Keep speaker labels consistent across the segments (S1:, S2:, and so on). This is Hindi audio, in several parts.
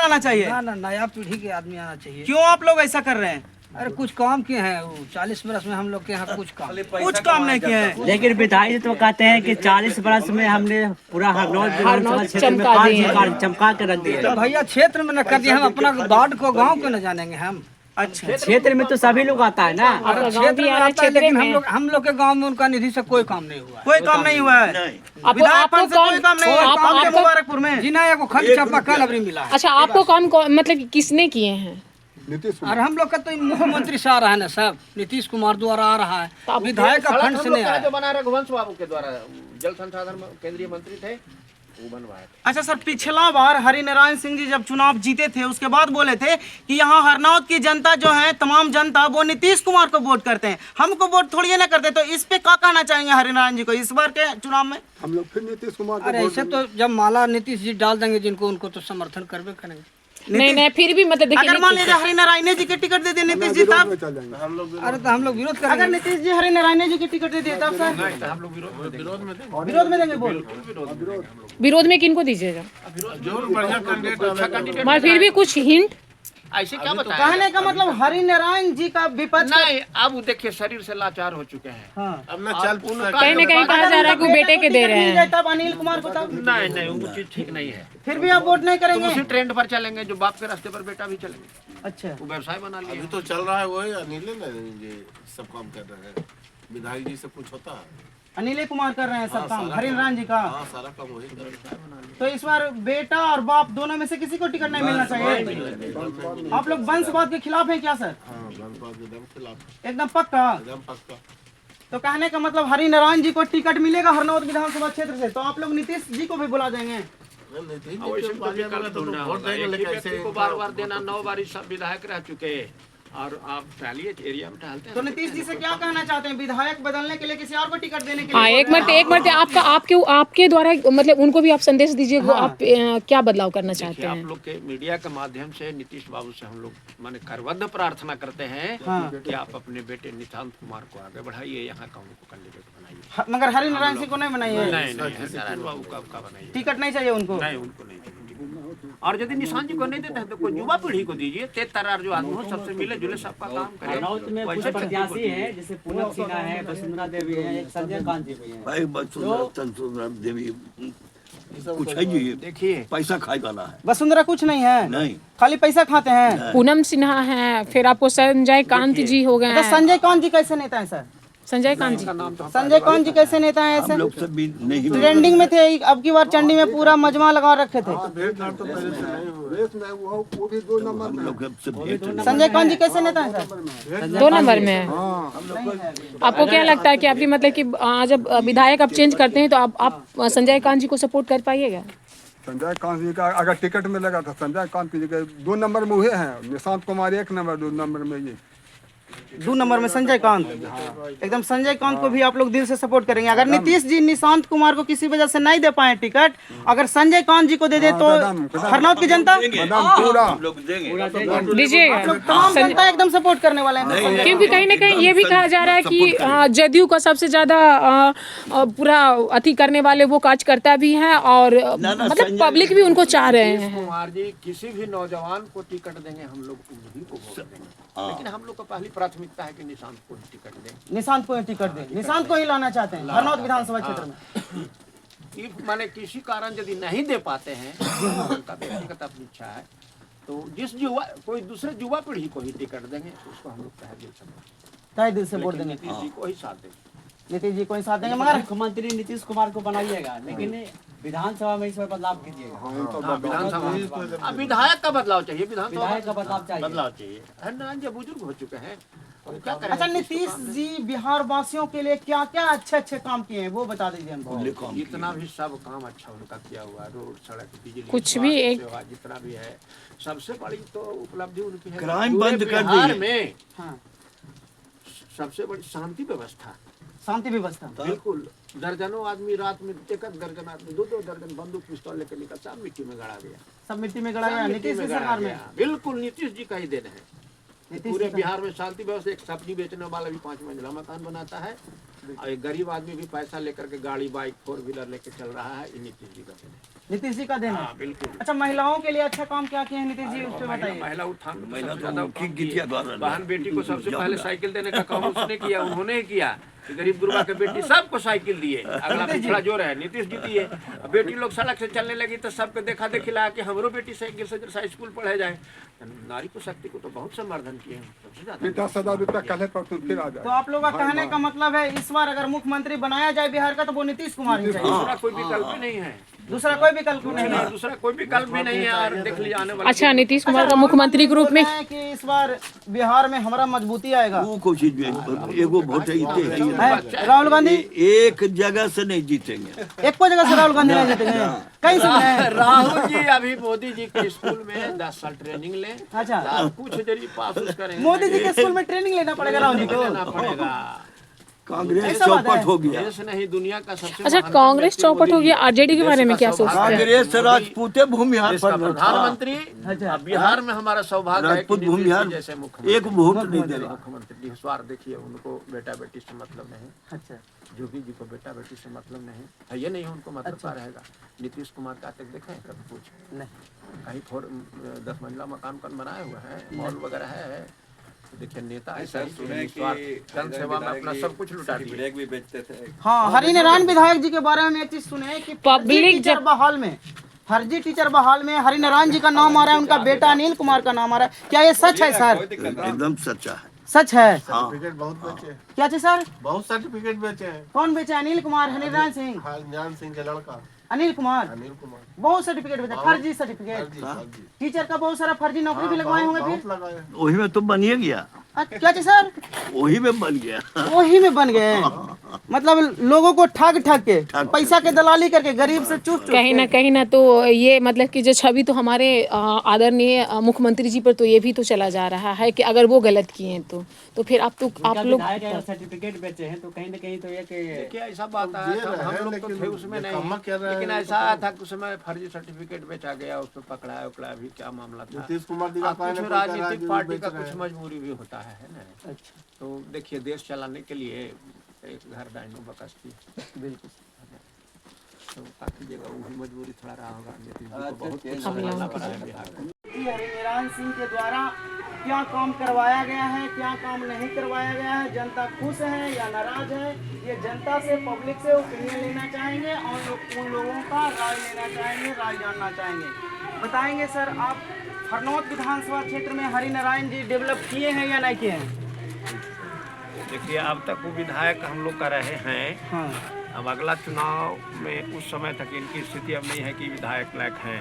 S1: लाना चाहिए?
S2: ना ना, नया पीढ़ी के आदमी आना चाहिए।
S1: क्यों आप लोग ऐसा कर रहे हैं?
S2: अरे कुछ काम किए हैं वो 40 बरस में हम लोग के यहाँ कुछ
S1: काम नहीं किए हैं।
S3: लेकिन विधायक तो कहते हैं कि 40 बरस में हमने पूरा हरनौत विधानसभा क्षेत्र में 5 कार्य चमका के रख दिए।
S2: तो भैया क्षेत्र में न कर दिए, हम अपना वार्ड को गांव को न जानेंगे हम।
S1: अच्छा,
S3: क्षेत्र में तो सभी लोग आता है ना।
S2: अरे क्षेत्र में आता है, लेकिन हम लोग के गांव में उनका निधि से कोई काम नहीं हुआ।
S1: कोई काम नहीं हुआ है। विधायक फंड से कोई काम नहीं है आपके मुबारकपुर में।
S2: जी ना, को खाली छापा कल अबरी मिला है।
S4: अच्छा, आपको काम मतलब किसने किए हैं?
S2: और हम लोग का तो मुख्यमंत्री से आ रहा है ना सब, नीतीश कुमार द्वारा आ रहा है, विधायक का फंड से नहीं आया।
S5: जो बना रघुवंश बाबू के द्वारा, जल संसाधन केंद्रीय मंत्री थे, वो बनवाए।
S1: अच्छा सर, पिछला बार हरिनारायण सिंह जी जब चुनाव जीते थे उसके बाद बोले थे कि यहाँ हरनौत की जनता जो है, तमाम जनता वो नीतीश कुमार को वोट करते हैं, हमको वोट थोड़ी ना करते। तो इस पे क्या कहना चाहेंगे हरिनारायण जी को इस बार के चुनाव में?
S6: हम लोग फिर नीतीश कुमार को
S2: अरे ऐसे तो जब माला नीतीश जी डाल देंगे जिनको, उनको तो समर्थन करवे करेंगे।
S4: नहीं, फिर भी मतलब देखिए,
S1: अगर मान लीजिए हरिनारायण जी की टिकट दे दे नीतीश जी, तब
S2: अरे तो हम लोग विरोध करेंगे।
S1: अगर नीतीश जी हरिनारायण जी की टिकट दे दिए तब सर
S5: हम लोग
S1: विरोध में देंगे वोट।
S4: विरोध में किनको दीजिएगा?
S5: जो बढ़िया कैंडिडेट
S4: मगर फिर भी कुछ हिंट
S5: ऐसे क्या बताएं?
S1: कहने का मतलब हरिनारायण जी का विपक्ष
S5: नहीं, अब वो देखिए शरीर से लाचार हो चुके हैं।
S1: हाँ।
S5: अब ना चल
S4: कहीं न कहीं कहा जा रहा है कि वो बेटे के दे रहे हैं।
S1: तब अनिल कुमार को तब
S5: नहीं, वो चीज ठीक नहीं है।
S1: फिर भी आप वोट नहीं
S5: तो
S1: करेंगे?
S5: उसी ट्रेंड पर चलेंगे जो बाप के रास्ते पर बेटा भी चलेंगे।
S1: अच्छा,
S5: वो व्यवसाय बना लिया।
S7: अभी तो चल रहा है वही अनिल ना, ये सब काम कर रहे हैं, विधायक जी से कुछ होता है?
S1: अनिल कुमार कर रहे हैं सब काम, हरिनारायण जी का।
S7: हाँ, सारा काम वही कर रहे हैं।
S1: तो इस बार बेटा और बाप दोनों में से किसी को टिकट नहीं मिलना चाहिए। आप लोग वंशवाद के खिलाफ हैं क्या सर?
S7: हाँ, वंशवाद एकदम खिलाफ,
S1: एकदम पक्का।
S7: एकदम पक्का।
S1: तो कहने का मतलब हरिनारायण जी को टिकट मिलेगा हरनौत विधानसभा क्षेत्र से, तो आप लोग नीतीश जी को भी बुला देंगे?
S5: बार देना, 9 बार सब विधायक रह चुके हैं और आप टहलिए एरिया में टहलते हैं।
S1: तो नीतीश जी से क्या कहना चाहते हैं, विधायक बदलने के लिए किसी और को टिकट देने के
S4: हाँ,
S1: लिए?
S4: एक मिनट आपके द्वारा मतलब उनको भी आप संदेश दीजिए।
S1: हाँ।
S4: आप क्या बदलाव करना चाहते
S5: आप
S4: हैं?
S5: लोग के मीडिया के माध्यम से नीतीश बाबू से हम लोग माने करबद्ध प्रार्थना करते हैं कि आप अपने बेटे निशांत कुमार को आगे बढ़ाइए, यहाँ का उनको कैंडिडेट बनाइए।
S1: मगर हरिनारायण सिंह को नहीं बनाइए?
S5: नहीं, हरिनारायण बाबू का बनाइए।
S1: टिकट नहीं चाहिए उनको?
S5: नहीं, उनको नहीं चाहिए। और यदि निशांत जी को नहीं देते हैं तो कोई युवा पीढ़ी को दीजिए, तेज तर्रार जो आदमी हो, सबसे मिले जुले सबका काम करें।
S3: हरनौत में कुछ प्रत्याशी हैं, जैसे पूनम सिन्हा है, वसुंधरा देवी है, एक संजय कांत जी भी हैं।
S8: भाई वसुंधरा देवी कुछ है जी,
S5: देखिए
S8: पैसा खाए वाला है।
S1: वसुंधरा कुछ नहीं है,
S8: नहीं,
S1: खाली पैसा खाते हैं।
S4: पूनम सिन्हा है, फिर आपको संजय कांत जी हो गए
S1: तो
S4: हैं।
S1: संजय कांत जी कैसे नेता है सर?
S4: संजय कांत जी
S1: संजय कांत जी कैसे नेता है? ऐसे
S8: हम लोग सब भी नहीं
S1: ट्रेंडिंग में थे, अब की बार चंडी में पूरा मजमा लगा रखे थे।
S6: वो भी 2 नंबर
S8: हम लोग से भेंट नहीं।
S1: संजय कांत जी कैसे नेता है सर?
S4: 2 नंबर में है। आपको क्या लगता है कि आपकी मतलब कि जब विधायक आप चेंज करते हैं तो आप संजय कांत जी को सपोर्ट कर पाइएगा?
S6: संजय कांत जी का अगर टिकट मिलेगा तो संजय कांत की जगह 2 नंबर में हुए हैं, निशांत कुमार 1 नंबर, 2 नंबर में ये
S1: 2 नंबर में संजय कांत। एकदम संजय कांत को भी आप लोग दिल से सपोर्ट करेंगे। अगर नीतीश जी निशांत कुमार को किसी वजह से नहीं दे पाए टिकट, अगर संजय कांत जी को दे दे तो हरनौत की जनता
S6: पूरा
S4: दीजिएगा।
S1: तमाम जनता एकदम सपोर्ट करने वाले हैं।
S4: क्योंकि कहीं ना कहीं ये भी कहा जा रहा है कि जदयू का सबसे ज्यादा पूरा अति करने वाले वो कार्यकर्ता भी हैं और मतलब पब्लिक भी उनको चाह रहे हैं।
S5: कुमार जी किसी भी नौजवान को टिकट देंगे, हम लोग उन्हीं को वोट देंगे, लेकिन हम लोग को पहली प्राथमिकता है कि निशांत को ही टिकट दें।
S1: निशांत को ही टिकट दें, निशांत को ही लाना चाहते हैं हरनौत विधानसभा क्षेत्र में।
S5: माने किसी कारण यदि नहीं दे पाते हैं, उनका व्यक्तिगत अपनी इच्छा है, तो जिस युवा कोई दूसरे युवा पीढ़ी को ही टिकट देंगे, उसको हम लोग तहे दिल से
S1: वोट देंगे,
S5: नीतीश जी को ही साथ देंगे।
S1: नीतीश जी को ही साथ देंगे। मगर
S3: मुख्यमंत्री नीतीश कुमार को बनाइएगा, लेकिन विधानसभा में इसमें बदलाव कीजिएगा।
S5: विधानसभा विधायक का बदलाव चाहिए, विधानसभा
S3: विधायक का बदलाव चाहिए।
S5: बदलाव चाहिए। हरिनारायण जी बुजुर्ग हो चुके हैं, और क्या करें।
S1: अच्छा, नीतीश जी बिहार वासियों के लिए क्या क्या अच्छे काम किए हैं वो बता दीजिए हमको।
S5: जितना भी सब काम अच्छा उनका किया हुआ, रोड, सड़क, बिजली,
S4: कुछ भी एक
S5: सेवा, जितना भी है, सबसे बड़ी तो उपलब्धि उनकी है।
S8: क्राइम बंद कर
S5: बिहार
S8: दिए।
S5: में
S1: हाँ,
S5: सबसे बड़ी शांति व्यवस्था,
S1: शांति व्यवस्था।
S5: बिल्कुल। दर्जनों आदमी रात में, एक दर्जन आदमी, 2-2 दर्जन बंदूक पिस्तौल लेकर निकल, सब मिट्टी में गड़ा गया,
S1: सब मिट्टी में गड़ा गया नीतीश की सरकार में।
S5: बिल्कुल नीतीश जी का ही देन है। पूरे बिहार में शांति व्यवस्था। एक सब्जी बेचने वाला भी 5 मंजिला मकान बनाता है, और एक गरीब आदमी भी पैसा लेकर के गाड़ी, बाइक, 4 व्हीलर लेकर चल रहा है, ये नीतीश जी का देन है।
S1: नीतीश जी का देना।
S5: बिल्कुल।
S1: अच्छा, महिलाओं के लिए अच्छा काम क्या किए हैं नीतीश जी, उस पर बताइए।
S5: महिला उत्थान में
S8: महिला
S5: सबसे
S8: तो
S5: ज्यादा
S8: ठीक
S5: काम
S8: किया
S5: किए।
S8: द्वारा।
S5: बहन बेटी को सबसे पहले साइकिल देने का काम उसने किया, उन्होंने ही किया कि गरीब गुरबा के बेटी सबको साइकिल दिए। अगला पिछड़ा जो रहे नीतीश जी दिए। बेटी लोग सड़क से चलने लगी तो सबको देखा देखी लगा कि हमरो बेटी साइकिल से स्कूल पढ़े जाए। नारी को शक्ति को तो बहुत संवर्धन किए हैं, सबसे ज्यादा।
S6: 10,000 रुपया कल पर फिर आ
S1: तो
S6: जाए।
S1: आप लोग का कहने का मतलब है इस बार अगर मुख्यमंत्री बनाया जाए बिहार का तो वो नीतीश कुमार ही चाहिए,
S5: दूसरा कोई विकल्प ही नहीं है।
S1: दूसरा कोई विकल्प नहीं है।
S5: दूसरा कोई विकल्प भी नहीं है। और देख लीजिए आने वाले
S4: अच्छा, नीतीश कुमार का मुख्यमंत्री के रूप में
S1: कि इस बार बिहार में हमारा मजबूती आएगा।
S8: वो कोशिश भी एगो वोट
S1: है? राहुल गांधी
S8: एक जगह से नहीं जीतेंगे।
S1: एक को जगह से राहुल गांधी नहीं जीतेंगे, कहीं से नहीं।
S5: राहुल जी अभी मोदी जी के स्कूल में 10 साल ट्रेनिंग ले।
S1: अच्छा,
S5: कुछ जरिए पास उस करेंगे।
S1: मोदी जी के स्कूल में ट्रेनिंग लेना पड़ेगा राहुल जी को।
S5: लेना पड़ेगा।
S8: कांग्रेस
S1: ऐसा बात है।
S8: चौपट हो गया।
S5: देश नहीं दुनिया का सबसे
S4: अच्छा,
S5: महान
S4: कांग्रेस
S5: व्यक्ति
S4: चौपट
S5: मोदी
S4: हो
S5: जी।
S4: गया, आरजेडी के बारे में
S5: देश
S4: क्या
S5: का
S4: सोचते हैं?
S8: कांग्रेस राजपूते भूमिहार
S5: देश का
S8: पर था।
S5: प्रधानमंत्री।
S1: अच्छा,
S5: बिहार में हमारा सौभाग्य है कि
S8: राजपूत
S5: नीतीश जी
S8: भूमिहार
S5: जैसे मुख्यमंत्री
S8: एक वोट नहीं दे रहा।
S5: मुख्यमंत्री निस्वार्थ देखिए, उनको बेटा बेटी से मतलब नहीं।
S1: अच्छा,
S5: योगी जी को बेटा बेटी से मतलब नहीं है, ये नहीं उनको मतलब क्या रहेगा। नीतीश कुमार का तक देखें कभी कुछ
S1: नहीं।
S5: कहीं 10 मंजिला मकान बनाए हुए हैं, मॉल वगैरह है। तो देखिए नेता ऐसा ही जन सेवा में अपना सब कुछ लुटा दिया।
S7: भी बेचते थे।
S1: हाँ, हरिनारायण विधायक जी के बारे में एक चीज सुने कि
S4: पब्लिक
S1: टीचर बहाल में, फर्जी टीचर बहाल में हरिनारायण जी का नाम आ रहा है, उनका बेटा अनिल कुमार का नाम आ रहा है। क्या ये सच है सर?
S8: एकदम सच्चा है।
S1: सच है?
S7: सर्टिफिकेट बहुत बेचे,
S1: क्या चीज सर?
S7: बहुत सर्टिफिकेट बेचे हैं।
S1: कौन बेचे? अनिल कुमार, हरिनारायण सिंह,
S7: ज्ञान सिंह के लड़का
S1: अनिल कुमार।
S7: अनिल कुमार।
S1: बहुत सर्टिफिकेट बेचा, फर्जी सर्टिफिकेट। टीचर का बहुत सारा फर्जी नौकरी भी लगवाए होंगे फिर।
S7: लगाए।
S8: वही में तो बन ही गया।
S1: क्या चीज सर?
S8: वही में बन गया।
S1: वही में बन गए, मतलब लोगों को ठग ठग के पैसा के दलाली करके गरीब से चुप चुप
S4: कहीं ना तो ये मतलब कि जो छवि तो हमारे आदरणीय मुख्यमंत्री जी पर तो ये भी तो चला जा रहा है कि अगर वो गलत किए हैं तो फिर आप लोग
S3: सर्टिफिकेट बेचे हैं तो कहीं ना कहीं तो ये कि
S5: देखिए ऐसा बात है, हम लोग तो थे उसमें नहीं, लेकिन ऐसा था कि उसमें फर्जी सर्टिफिकेट बेचा गया, उसको पकड़ाया उकड़ा भी क्या मामला था।
S7: नीतीश कुमार जी
S5: अब कुछ राजनीतिक पार्टी का कुछ मजबूरी भी होता है ना। तो देखिए देश चलाने के लिए एक घर डाइनो बकस्ती बिल्कुल, तो काफी जगह वो भी मजबूरी थोड़ा रहा होगा। नीतीश जी को बहुत कुछ करना पड़ा है बिहार को।
S1: हरिनारायण सिंह के द्वारा क्या काम करवाया गया है, क्या काम नहीं करवाया गया है, जनता खुश है या नाराज है, ये जनता से, पब्लिक से ओपिनियन लेना चाहेंगे और उन लोगों का राय लेना चाहेंगे, राय जानना चाहेंगे। बताएंगे सर, आप हरनौत विधानसभा क्षेत्र में हरिनारायण जी डेवलप किए हैं या नहीं किए हैं?
S5: देखिए अब तक वो विधायक हम लोग कर रहे हैं।
S1: हाँ,
S5: अब अगला चुनाव में उस समय तक इनकी स्थिति अब नहीं है कि विधायक लायक हैं।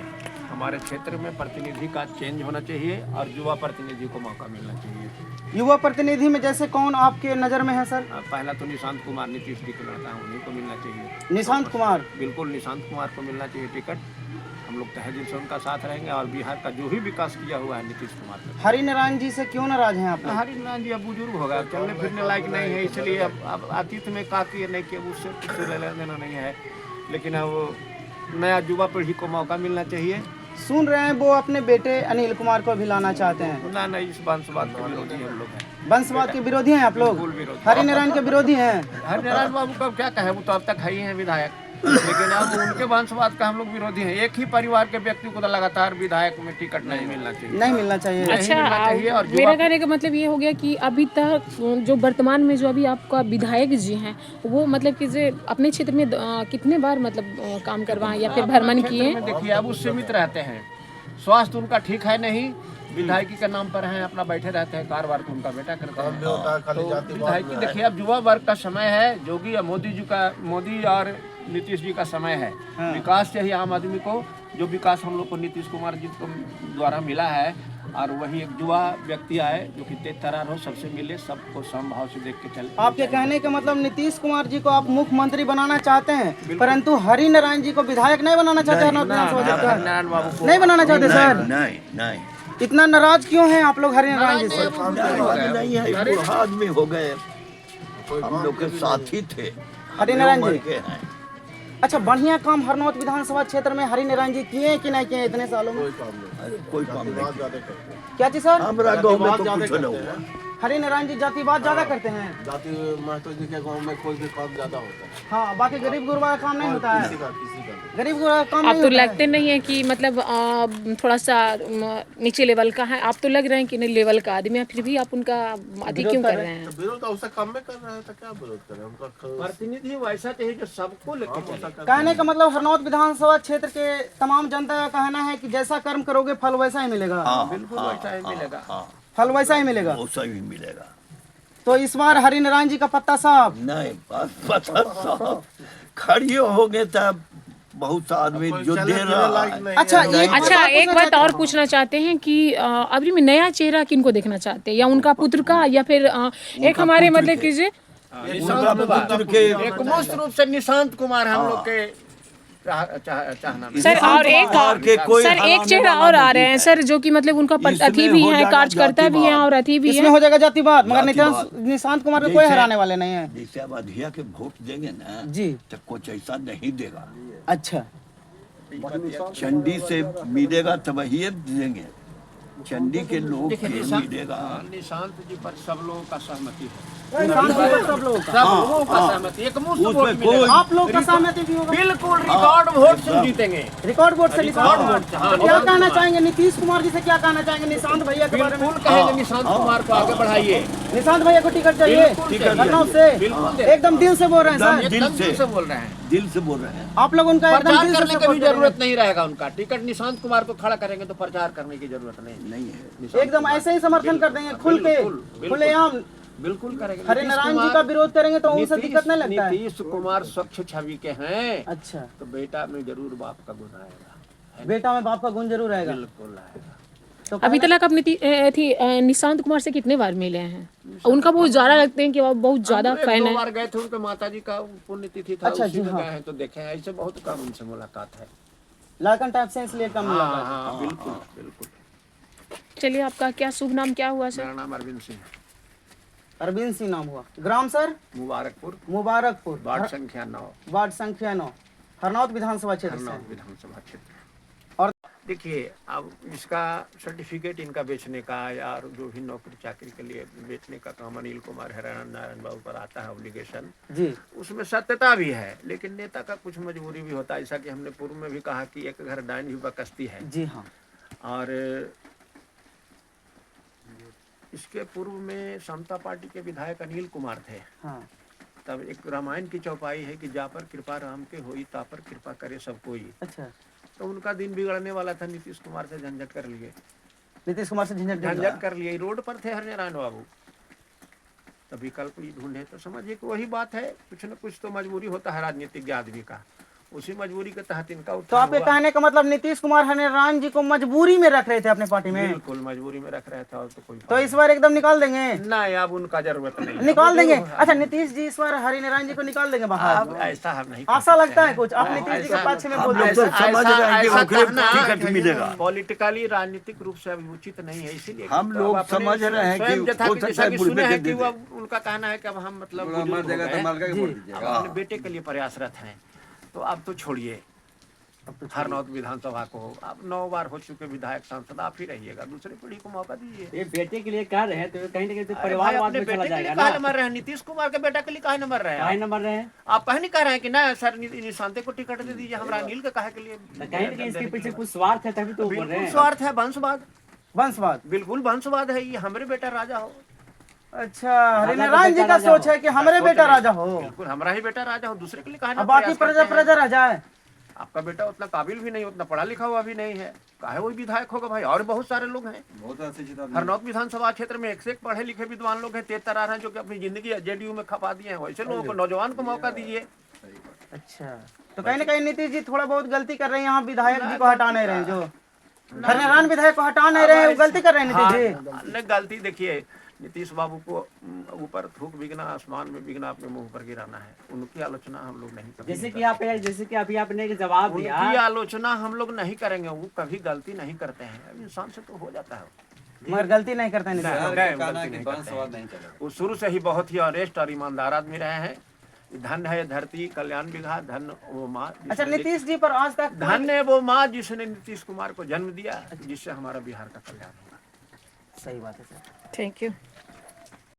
S5: हमारे क्षेत्र में प्रतिनिधि का चेंज होना चाहिए और युवा प्रतिनिधि को मौका मिलना चाहिए।
S1: युवा प्रतिनिधि में जैसे कौन आपके नज़र में है सर?
S5: पहला तो निशांत कुमार नीतीश जी के लड़का है, उन्हीं को मिलना चाहिए।
S1: निशांत कुमार?
S5: बिल्कुल निशांत कुमार को मिलना चाहिए टिकट। हम लोग तहे दिल से उनका साथ रहेंगे और बिहार का जो भी विकास किया हुआ है नीतीश कुमार का।
S1: हरिनारायण जी से क्यों नाराज हैं आप लोग?
S5: हरिनारायण जी अब बुजुर्ग हो गए, चलने फिरने लायक नहीं है, इसलिए अब अतीत में का किए नहीं किए उससे कुछ लेना देना नहीं है। लेकिन अब नया युवा पीढ़ी को मौका मिलना चाहिए।
S1: सुन रहे हैं वो अपने बेटे अनिल कुमार को भी लाना चाहते हैं।
S5: ना नहीं, इस वंशवाद के विरोधी हम लोग हैं।
S1: वंशवाद के विरोधी हैं आप लोग?
S5: बिल्कुल विरोधी।
S1: हरिनारायण के विरोधी हैं?
S5: हरिनारायण बाबू का क्या कहे, वो तो अब तक है ही हैं विधायक, लेकिन अब उनके वंशवाद का हम लोग विरोधी हैं। एक ही परिवार के व्यक्ति को तो लगातार विधायक में टिकट नहीं मिलना चाहिए।
S1: नहीं मिलना चाहिए।
S4: अच्छा,
S5: मिलना चाहिए। और
S4: मेरा कहने का मतलब ये हो गया कि अभी तक जो वर्तमान में जो अभी आपका विधायक जी हैं वो मतलब कि जो अपने क्षेत्र में कितने बार मतलब काम करवाएं या फिर भ्रमण किए?
S5: देखिए अब वो सीमित रहते हैं, स्वास्थ्य उनका ठीक है नहीं, विधायकी के नाम पर हैं, अपना बैठे रहते हैं, कारोबार तो उनका बेटा करता है। तो विधायकी देखिए अब युवा वर्ग का समय है, जोगी मोदी और नीतीश जी का समय है। विकास चाहिए आम आदमी को, जो विकास हम लोग को नीतीश कुमार जी को द्वारा मिला है, और वही एक युवा व्यक्ति आए जो कि तेज तरार हो, सबसे मिले, सबको समभाव से देख के चले।
S1: आपके कहने का मतलब नीतीश कुमार जी को आप मुख्यमंत्री बनाना चाहते हैं, परंतु हरिनारायण जी को विधायक नहीं बनाना चाहते?
S5: हरिनारायण बाबू को
S1: नहीं बनाना चाहते सर?
S8: नहीं
S1: इतना नाराज क्यों हैं आप लोग हरिनारायण जी से?
S8: नहीं है, बूढ़ा आदमी हो गए, हम लोग के साथी थे
S1: हरिनारायण
S8: उम्र
S1: जी।
S8: के हैं।
S1: अच्छा, बढ़िया काम हरनौत विधानसभा क्षेत्र में हरिनारायण जी किए कि नहीं किए इतने सालों में?
S8: अरे कोई काम नहीं।
S1: क्या चीज सर?
S8: हमारा गाँव में तो कुछ न हुआ।
S1: हरिनारायण जी जातिवाद ज्यादा करते हैं।
S7: जाति महतो जी के गांव में कोई भी काम ज्यादा होता है,
S1: हाँ, बाकी गरीब गुरबा का काम नहीं होता है।
S7: किसी का नहीं।
S1: गरीब गुरबा का काम
S4: आप
S1: नहीं
S4: तो
S1: होता है।
S4: लगते नहीं है कि मतलब थोड़ा सा नीचे लेवल का है, आप तो लग रहे हैं कि नहीं लेवल का आदमी है, फिर भी आप उनका अति क्यों कर रहे हैं?
S7: तो विरोध उसे काम में कर रहे हैं तो क्या विरोध करें उनका
S5: प्रतिनिधि वैसा चाहिए जो सबको लेकर चले।
S1: कहने का मतलब हरनौत विधानसभा क्षेत्र के तमाम जनता का कहना है कि जैसा कर्म करोगे फल वैसा ही मिलेगा।
S5: बिल्कुल वैसा ही मिलेगा।
S1: फल वैसा ही मिलेगा।
S8: वैसा ही मिलेगा।
S1: तो इस बार हरिनारायण जी का पत्ता साफ।
S8: नहीं बस पता साहब खड़ी हो गए तब बहुत सा आदमी जो दे रहा है।
S1: अच्छा
S4: एक बात और पूछना चाहते हैं कि अभी में नया चेहरा किनको देखना चाहते हैं, या उनका पुत्र का, या फिर एक हमारे मतलब कीजिए
S5: एक मुक्त रूप से निशांत कुमार हम लोग के चाहना में।
S4: सर और एक चेहरा और आ रहे हैं सर, जो कि मतलब उनका अति भी है, कार्यकर्ता भी है और अति भी
S1: इसमें
S4: है।
S1: हो जाएगा जातिवाद, मगर निशांत कुमार को कोई हराने वाले नहीं है।
S8: जैसे अब अधिया के वोट देंगे ना
S1: जी।
S8: तो कुछ ऐसा नहीं देगा।
S1: अच्छा,
S8: चंडी से मिलेगा तब ही देंगे, चंडी के लोग
S5: देखिए
S8: के मिलेगा।
S5: निशांत जी पर सब लोगों का सहमति है,
S1: सब लोगों का।
S5: सब लोगों का सहमति, एक मुश्त वोट मिलेगा।
S1: आप लोग का सहमति भी होगा।
S5: बिल्कुल रिकॉर्ड वोट से जीतेंगे।
S1: रिकॉर्ड वोट से
S5: रिकॉर्ड
S1: निशांत
S5: वोट, हाँ,
S1: तो क्या
S5: रिकॉर्ड
S1: कहना
S5: वोट।
S1: चाहेंगे नीतीश कुमार जी से, क्या कहना चाहेंगे निशांत भैया के बारे में?
S5: बिल्कुल कहेंगे निशांत कुमार को आगे बढ़ाइए।
S1: निशांत भैया को टिकट चाहिए हरनौत से। एकदम दिल से बोल रहे हैं सर।
S5: एकदम दिल से बोल रहे हैं,
S8: दिल से बोल रहे हैं।
S1: आप लोग उनका एकदम
S5: प्रचार
S1: दिल से
S5: करने की
S1: सपोर्ट
S5: भी
S1: करेंगे।
S5: जरूरत नहीं रहेगा। उनका टिकट निशांत कुमार को खड़ा करेंगे तो प्रचार करने की जरूरत नहीं है।
S1: एकदम ऐसे ही समर्थन कर देंगे, खुल के, खुलेआम।
S5: बिल्कुल करेंगे।
S1: हरिनारायण जी का विरोध करेंगे तो उनसे दिक्कत नहीं लगता है।
S5: नीतीश कुमार स्वच्छ छवि के हैं,
S1: अच्छा,
S5: तो बेटा में जरूर बाप का गुण आएगा।
S1: बेटा में बाप का गुण जरूर आएगा।
S5: बिल्कुल आएगा।
S1: तो
S4: अभी तक आप निशांत कुमार से कितने बार मिले हैं? उनका बहुत ज्यादा लगते हैं कि आप बहुत ज्यादा
S5: हम
S4: फैन
S5: दो
S4: है।
S5: बार गए थे, उनके माता जी का पुण्यतिथि था,
S1: अच्छा
S5: उसी
S1: जी,
S5: में
S1: हाँ।
S5: गए हैं तो देखे हैं। ऐसे बहुत कम उनसे मुलाकात है।
S1: लाकन टाइप से इसलिए कम मिला।
S5: हाँ हाँ बिल्कुल बिल्कुल।
S4: चलिए, आपका क्या शुभ नाम क्या हुआ सर?
S5: मेरा नाम अरविंद सिंह है।
S1: अरविंद सिंह नाम हुआ। Gram sir
S5: Mubarakpur,
S1: Mubarakpur,
S5: ward संख्या 9,
S1: वार्ड संख्या 9, हरनौत विधानसभा क्षेत्र से।
S5: हरनौत विधानसभा क्षेत्र।
S1: और
S5: देखिए, अब इसका सर्टिफिकेट इनका बेचने का या जो भी नौकरी चाकरी के लिए बेचने का काम अनिल कुमार नारायण बाबू पर आता है ऑब्लिगेशन,
S1: जी,
S5: उसमें सत्यता भी है, लेकिन नेता का कुछ मजबूरी भी होता है। ऐसा कि हमने पूर्व में भी कहा कि एक घर डायन भी बकस्ती है।
S1: जी हाँ।
S5: और इसके पूर्व में समता पार्टी के विधायक अनिल कुमार थे।
S1: हाँ,
S5: तब एक रामायण की चौपाई है कि जा पर कृपा राम के होई, ता पर कृपा करे सब कोई।
S1: अच्छा,
S5: तो उनका दिन बिगड़ने वाला था, नीतीश कुमार से झंझट कर लिए,
S1: नीतीश कुमार से
S5: झंझट कर लिए। रोड पर थे हरिनारायण बाबू, तो विकल्प ही ढूंढे। तो समझिए कि वही बात है, कुछ न कुछ तो मजबूरी होता है राजनीतिक आदमी का, उसी मजबूरी के तहत इनका
S1: तो
S5: उत्थान
S1: आपके
S5: हुआ।
S1: कहने का मतलब नीतीश कुमार हरिनारायण जी को मजबूरी में रख रहे थे अपने पार्टी में।
S5: बिल्कुल मजबूरी में रख रहे थे, और तो कोई
S1: तो इस बार एकदम निकाल देंगे।
S5: नहीं, अब उनका जरूरत नहीं है।
S1: निकाल देंगे। अच्छा, नीतीश जी इस बार हरिनारायण जी को निकाल देंगे बाहर।
S5: अब ऐसा हम नहीं
S1: आशा लगता है कुछ, आप नीतीश जी के पक्ष में बोल
S8: लोग
S1: रहे
S8: तो
S1: हैं।
S8: समझ रहे हैं कि ओकरे टिकट मिलेगा।
S5: पॉलिटिकली राजनीतिक रूप से अभी उचित नहीं है, इसीलिए
S8: हम
S5: तो
S8: लोग
S5: अब अपने
S8: समझ रहे हैं कि
S5: स्वयं जैसा
S8: हो
S5: कि
S8: सकता
S5: जैसा
S8: है
S5: कि
S8: बुढ़े
S5: सुने
S8: के
S5: हैं कि
S8: दे
S5: वो
S8: दे।
S5: उनका कहना है कि अब हम मतलब बुजुर्ग हो गए हैं, अब अपने बेटे के लिए प्रयासरत हैं। तो अब तो छोड़िए हरनौत विधानसभा को, आप 9 बार हो चुके विधायक सांसद, आप ही रहिएगा, दूसरी पीढ़ी को मौका दीजिए।
S3: ये बेटे के लिए कर रहे हैं तो कहीं ना कहीं
S5: अरे भाई,
S3: परिवारवाद
S5: अपने
S3: में चला
S5: बेटे के
S3: जाएगा
S5: लिए
S3: ना।
S5: काहे मर रहे हैं? नीतीश कुमार के बेटा के लिए काहे न मर रहे हैं?
S3: काहे नंबर रहे हैं
S5: आप कहीं नहीं कह रहे हैं कि ना सर निशांते को टिकट दे दीजिए, हमरा अनिल का काहे के लिए?
S3: तो कहीं ना कहीं इसके पीछे कुछ स्वार्थ है, तभी तो बोल रहे
S5: बिल्कुल
S3: हैं।
S5: स्वार्थ है, वंशवाद,
S1: वंशवाद।
S5: बिल्कुल वंशवाद है। ये हमारे बेटा राजा हो,
S1: अच्छा, हरिनारायण जी का सोच है कि हमारे बेटा राजा हो,
S5: बिल्कुल हमारा ही बेटा राजा हो, दूसरे के लिए काहे ना
S1: अब बाकी
S5: प्रयास
S1: प्रजा
S5: करते हैं?
S1: प्रजा रह जाए।
S5: आपका बेटा उतना काबिल भी नहीं, उतना पढ़ा लिखा हुआ भी नहीं है, काहे वही विधायक होगा भाई? और बहुत सारे लोग हैं हरनौत विधानसभा क्षेत्र में, एक से एक पढ़े लिखे विद्वान लोग हैं, तेज तरार हैं, जो कि अपनी जिंदगी जेडीयू में खपा दिए हैं। वैसे लोगों को, नौजवान को मौका दीजिए।
S1: अच्छा, तो कहीं ना कहीं नीतीश जी थोड़ा बहुत गलती कर रहे हैं, यहाँ विधायक जी को हटा नहीं रहे हैं, जो हरिनारायण विधायक को हटा नहीं रहे हैं, वो गलती कर रहे हैं नीतीश जी।
S5: हाँ, नहीं गलती देखिए, नीतीश बाबू को ऊपर थूक बिगना, आसमान में बिगना, अपने मुंह पर गिराना है, उनकी आलोचना हम लोग नहीं करेंगे।
S3: जैसे कि अभी आपने एक जवाब दिया,
S5: उनकी आलोचना हम लोग नहीं करेंगे, वो कभी गलती नहीं करते हैं, अब इंसान से तो हो जाता है।
S1: मगर गलती नहीं करते हैं नीतीश जी।
S5: गलती नहीं करते हैं। वो शुरू से ही बहुत ही ऑनेस्ट और ईमानदार आदमी रहे हैं। धन है धरती कल्याण विघा, धन वो माँ।
S1: अच्छा, नीतीश जी पर आज तक
S5: धन है वो माँ जिसने नीतीश कुमार को जन्म दिया, जिससे हमारा बिहार का कल्याण होगा।
S1: सही बात है सर।
S4: Thank you.